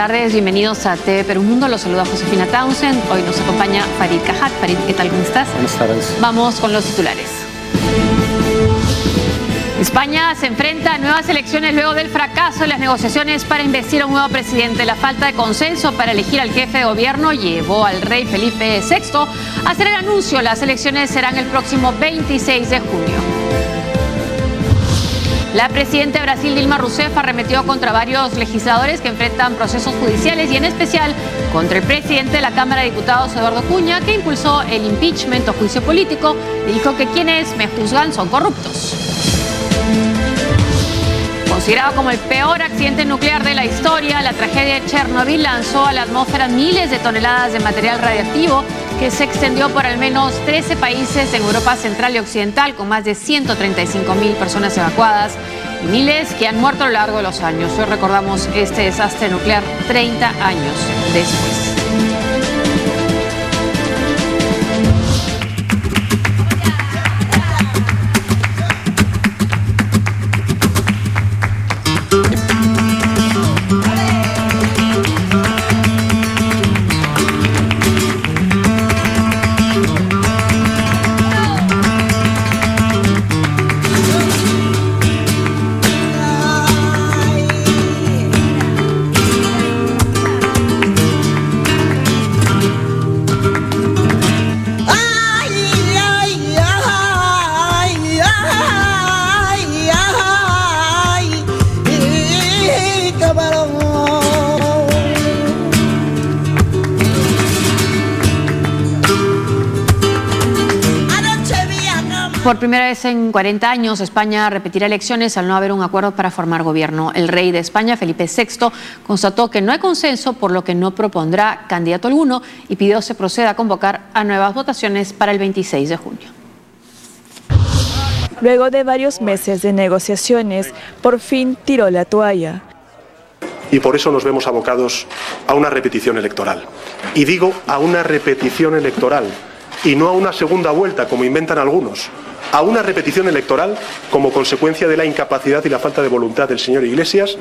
tardes, bienvenidos a TV Perú Mundo. Los saluda Josefina Townsend. Hoy nos acompaña Farid Cajat. Farid, ¿qué tal? ¿Cómo estás? Buenas tardes. Vamos con los titulares. España se enfrenta a nuevas elecciones luego del fracaso en las negociaciones para investir a un nuevo presidente. La falta de consenso para elegir al jefe de gobierno llevó al rey Felipe VI a hacer el anuncio. Las elecciones serán el próximo 26 de junio. La presidenta de Brasil, Dilma Rousseff, arremetió contra varios legisladores que enfrentan procesos judiciales y en especial contra el presidente de la Cámara de Diputados, Eduardo Cunha, que impulsó el impeachment o juicio político. Dijo que quienes me juzgan son corruptos. Considerado como el peor accidente nuclear de la historia, la tragedia de Chernobyl lanzó a la atmósfera miles de toneladas de material radiactivo que se extendió por al menos 13 países en Europa Central y Occidental, con más de 135.000 personas evacuadas y miles que han muerto a lo largo de los años. Hoy recordamos este desastre nuclear 30 años después. Por primera vez en 40 años, España repetirá elecciones al no haber un acuerdo para formar gobierno. El rey de España, Felipe VI, constató que no hay consenso, por lo que no propondrá candidato alguno y pidió se proceda a convocar a nuevas votaciones para el 26 de junio. Luego de varios meses de negociaciones, por fin tiró la toalla. Y por eso nos vemos abocados a una repetición electoral. Y digo a una repetición electoral y no a una segunda vuelta, como inventan algunos. A una repetición electoral como consecuencia de la incapacidad y la falta de voluntad del señor Iglesias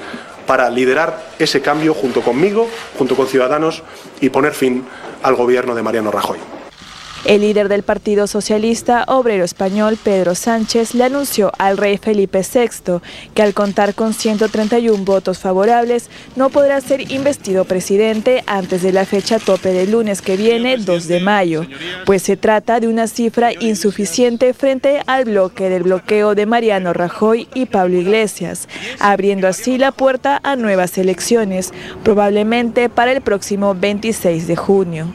para liderar ese cambio junto conmigo, junto con Ciudadanos y poner fin al gobierno de Mariano Rajoy. El líder del Partido Socialista Obrero Español, Pedro Sánchez, le anunció al rey Felipe VI que al contar con 131 votos favorables no podrá ser investido presidente antes de la fecha tope del lunes que viene, 2 de mayo, pues se trata de una cifra insuficiente frente al bloque del bloqueo de Mariano Rajoy y Pablo Iglesias, abriendo así la puerta a nuevas elecciones, probablemente para el próximo 26 de junio.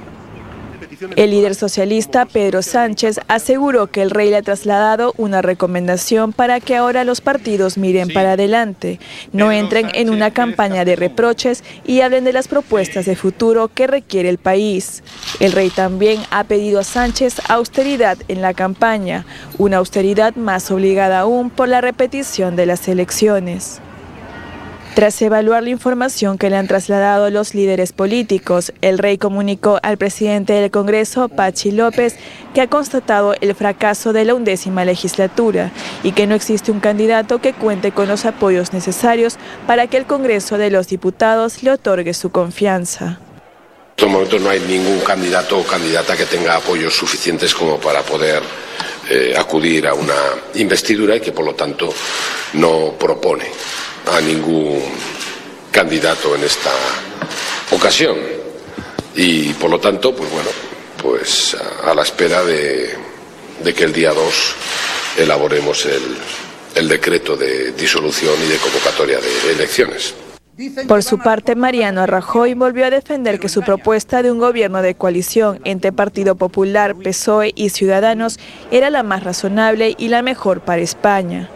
El líder socialista, Pedro Sánchez, aseguró que el rey le ha trasladado una recomendación para que ahora los partidos miren para adelante, no entren en una campaña de reproches y hablen de las propuestas de futuro que requiere el país. El rey también ha pedido a Sánchez austeridad en la campaña, una austeridad más obligada aún por la repetición de las elecciones. Tras evaluar la información que le han trasladado los líderes políticos, el rey comunicó al presidente del Congreso, Patxi López, que ha constatado el fracaso de la 11ª legislatura y que no existe un candidato que cuente con los apoyos necesarios para que el Congreso de los Diputados le otorgue su confianza. En estos momentos no hay ningún candidato o candidata que tenga apoyos suficientes como para poder acudir a una investidura y que por lo tanto no propone a ningún candidato en esta ocasión y por lo tanto pues a la espera de que el día 2 elaboremos el decreto de disolución y de convocatoria de elecciones. Por su parte, Mariano Rajoy volvió a defender que su propuesta de un gobierno de coalición entre Partido Popular, PSOE y Ciudadanos era la más razonable y la mejor para España.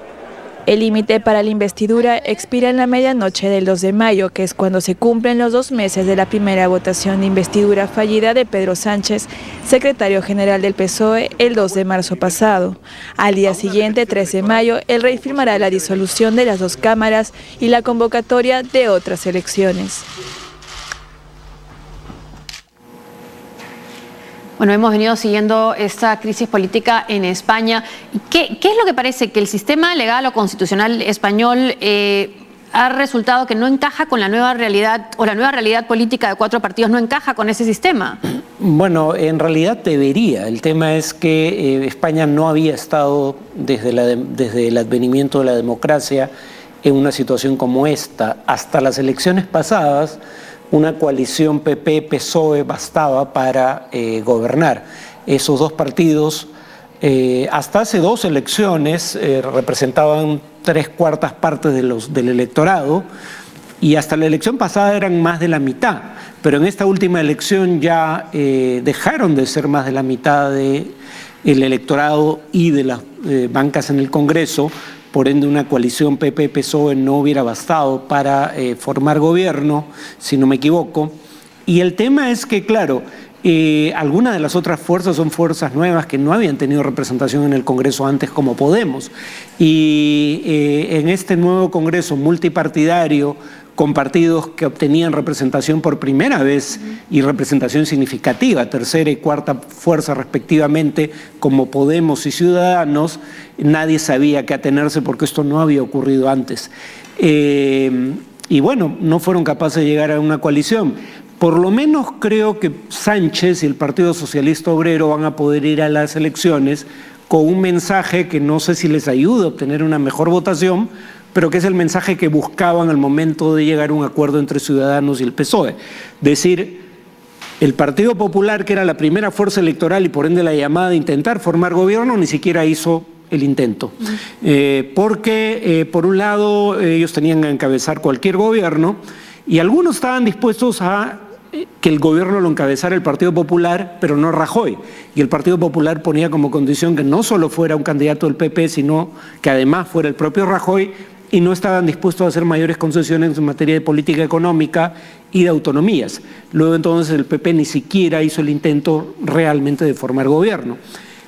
El límite para la investidura expira en la medianoche del 2 de mayo, que es cuando se cumplen los 2 meses de la primera votación de investidura fallida de Pedro Sánchez, secretario general del PSOE, el 2 de marzo pasado. Al día siguiente, 3 de mayo, el rey firmará la disolución de las 2 cámaras y la convocatoria de otras elecciones. Bueno, hemos venido siguiendo esta crisis política en España. ¿Qué es lo que parece? ¿Que el sistema legal o constitucional español ha resultado que no encaja con la nueva realidad, o la nueva realidad política de 4 partidos no encaja con ese sistema. Bueno, en realidad debería. El tema es que España no había estado desde el advenimiento de la democracia en una situación como esta. Hasta las elecciones pasadas, una coalición PP-PSOE bastaba para gobernar. Esos dos partidos, hasta hace 2 elecciones, representaban 3/4 partes del electorado, y hasta la elección pasada eran más de la mitad. Pero en esta última elección ya dejaron de ser más de la mitad del electorado y de las bancas en el Congreso. Por ende, una coalición PP-PSOE no hubiera bastado para formar gobierno, si no me equivoco. Y el tema es que, claro, algunas de las otras fuerzas son fuerzas nuevas que no habían tenido representación en el Congreso antes, como Podemos. Y en este nuevo Congreso multipartidario, con partidos que obtenían representación por primera vez y representación significativa, tercera y cuarta fuerza respectivamente, como Podemos y Ciudadanos, nadie sabía qué atenerse porque esto no había ocurrido antes. Y bueno, no fueron capaces de llegar a una coalición. Por lo menos creo que Sánchez y el Partido Socialista Obrero van a poder ir a las elecciones con un mensaje que no sé si les ayuda a obtener una mejor votación, pero que es el mensaje que buscaban al momento de llegar a un acuerdo entre Ciudadanos y el PSOE. Decir, el Partido Popular, que era la primera fuerza electoral y por ende la llamada de intentar formar gobierno, ni siquiera hizo el intento. Porque, por un lado, ellos tenían que encabezar cualquier gobierno y algunos estaban dispuestos a que el gobierno lo encabezara el Partido Popular, pero no Rajoy. Y el Partido Popular ponía como condición que no solo fuera un candidato del PP, sino que además fuera el propio Rajoy, y no estaban dispuestos a hacer mayores concesiones en materia de política económica y de autonomías. Luego entonces el PP ni siquiera hizo el intento realmente de formar gobierno.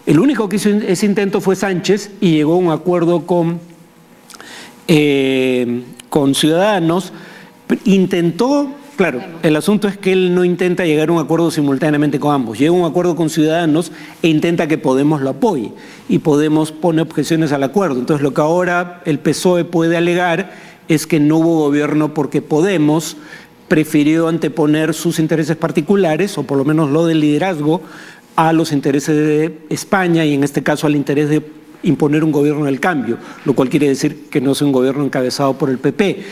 El único que hizo ese intento fue Sánchez y llegó a un acuerdo con Ciudadanos. Intentó, claro, el asunto es que él no intenta llegar a un acuerdo simultáneamente con ambos. Llega a un acuerdo con Ciudadanos e intenta que Podemos lo apoye. Y Podemos pone objeciones al acuerdo. Entonces lo que ahora el PSOE puede alegar es que no hubo gobierno porque Podemos prefirió anteponer sus intereses particulares, o por lo menos lo del liderazgo, a los intereses de España y en este caso al interés de imponer un gobierno del cambio, lo cual quiere decir que no sea un gobierno encabezado por el PP.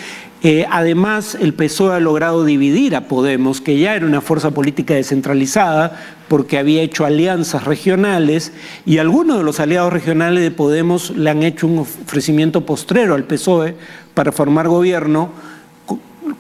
Además, el PSOE ha logrado dividir a Podemos, que ya era una fuerza política descentralizada, porque había hecho alianzas regionales, y algunos de los aliados regionales de Podemos le han hecho un ofrecimiento postrero al PSOE para formar gobierno,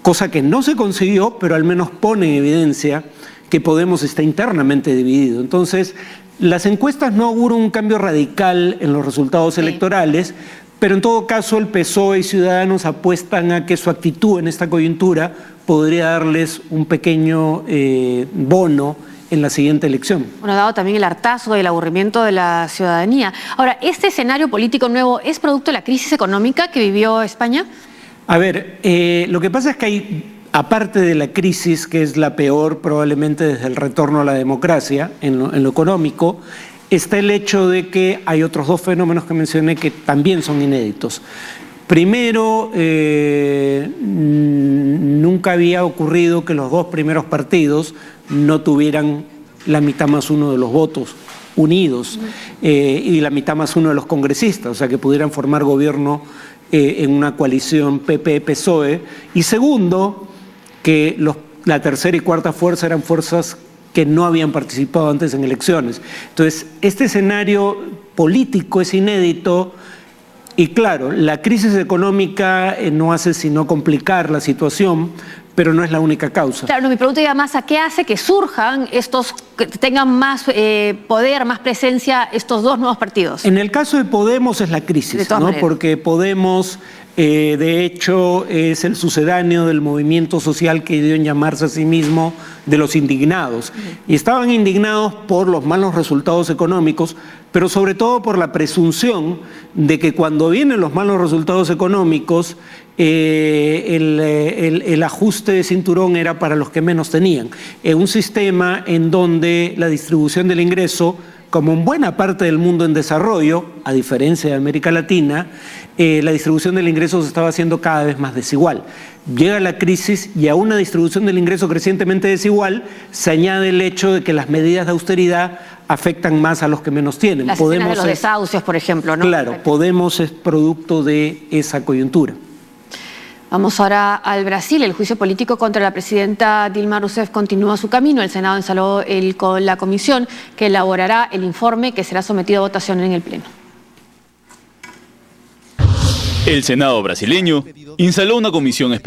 cosa que no se consiguió, pero al menos pone en evidencia que Podemos está internamente dividido. Entonces, las encuestas no auguran un cambio radical en los resultados electorales, pero en todo caso el PSOE y Ciudadanos apuestan a que su actitud en esta coyuntura podría darles un pequeño bono en la siguiente elección. Bueno, dado también el hartazgo y el aburrimiento de la ciudadanía. Ahora, ¿este escenario político nuevo es producto de la crisis económica que vivió España? A ver, lo que pasa es que hay, aparte de la crisis, que es la peor probablemente desde el retorno a la democracia en lo económico, está el hecho de que hay otros 2 fenómenos que mencioné que también son inéditos. Primero, nunca había ocurrido que los 2 primeros partidos no tuvieran la mitad más 1 de los votos unidos y la mitad más 1 de los congresistas, o sea que pudieran formar gobierno en una coalición PP-PSOE. Y segundo, que la tercera y cuarta fuerza eran fuerzas que no habían participado antes en elecciones. Entonces, este escenario político es inédito y claro, la crisis económica no hace sino complicar la situación, pero no es la única causa. Claro, mi pregunta iba más a qué hace que surjan estos, que tengan más poder, más presencia estos 2 nuevos partidos. En el caso de Podemos es la crisis, ¿no? Porque Podemos, de hecho, es el sucedáneo del movimiento social que dio en llamarse a sí mismo de los indignados. Y estaban indignados por los malos resultados económicos, pero sobre todo por la presunción de que cuando vienen los malos resultados económicos, el ajuste de cinturón era para los que menos tenían. Un sistema en donde la distribución del ingreso como en buena parte del mundo en desarrollo, a diferencia de América Latina, la distribución del ingreso se estaba haciendo cada vez más desigual. Llega la crisis y a una distribución del ingreso crecientemente desigual se añade el hecho de que las medidas de austeridad afectan más a los que menos tienen. Las escenas de los desahucios, por ejemplo, ¿no? Claro, Podemos es producto de esa coyuntura. Vamos ahora al Brasil. El juicio político contra la presidenta Dilma Rousseff continúa su camino. El Senado instaló la comisión que elaborará el informe que será sometido a votación en el Pleno. El Senado brasileño instaló una comisión especial